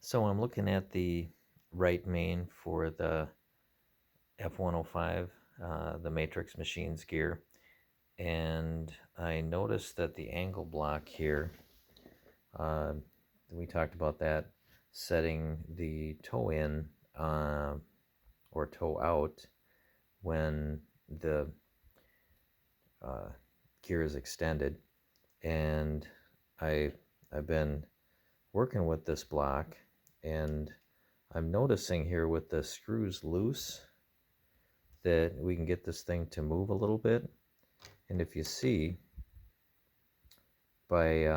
So I'm looking at the right main for the F-105, the Matrix Machines gear, and I noticed that the angle block here, uh, we talked about that, setting the toe in or toe out when the uh, gear is extended, and I've been working with this block, and I'm noticing here with the screws loose that we can get this thing to move a little bit. And if you see, by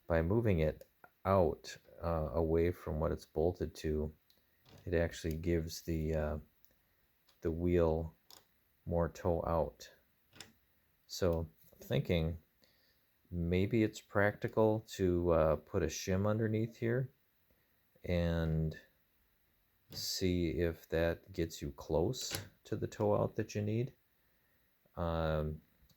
by moving it out away from what it's bolted to, it actually gives the wheel more toe out. So I'm thinking maybe it's practical to put a shim underneath here and see if that gets you close to the toe out that you need.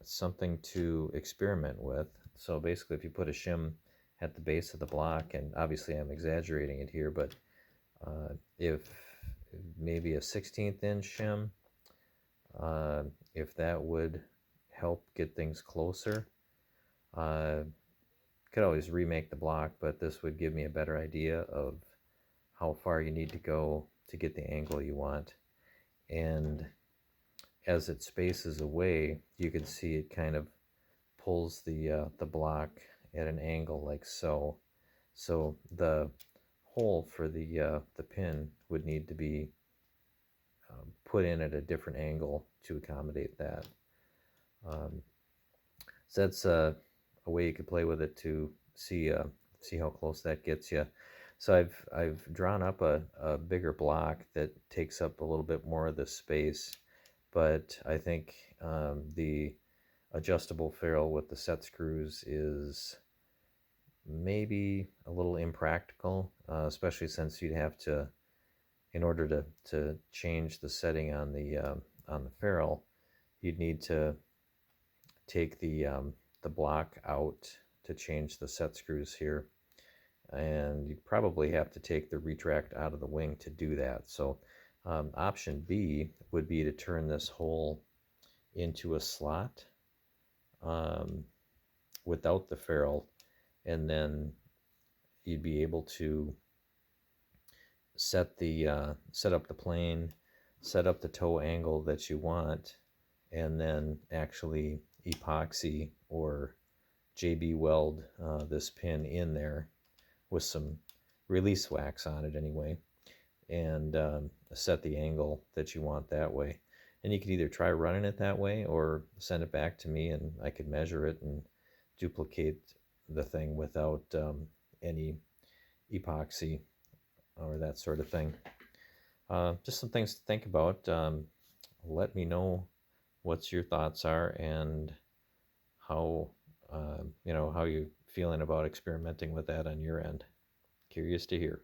Something to experiment with. So basically, if you put a shim at the base of the block, and obviously I'm exaggerating it here, but if maybe a 1/16 inch shim, if that would help get things closer. Could always remake the block, but this would give me a better idea of how far you need to go to get the angle you want. And as it spaces away, you can see it kind of pulls the block at an angle like so. So the hole for the pin would need to be put in at a different angle to accommodate that. So that's a way you could play with it to see how close that gets you. So I've drawn up a bigger block that takes up a little bit more of the space, but I think the adjustable ferrule with the set screws is maybe a little impractical, especially since you'd have to, in order to change the setting on the ferrule, you'd need to take the block out to change the set screws here, and you probably have to take the retract out of the wing to do that. So option B would be to turn this hole into a slot without the ferrule, and then you'd be able to set up the plane, set up the toe angle that you want, and then actually epoxy or JB weld this pin in there with some release wax on it anyway, and set the angle that you want that way. And you could either try running it that way or send it back to me and I could measure it and duplicate the thing without any epoxy or that sort of thing. Just some things to think about. Let me know what your thoughts are and how how you feeling about experimenting with that on your end. Curious to hear.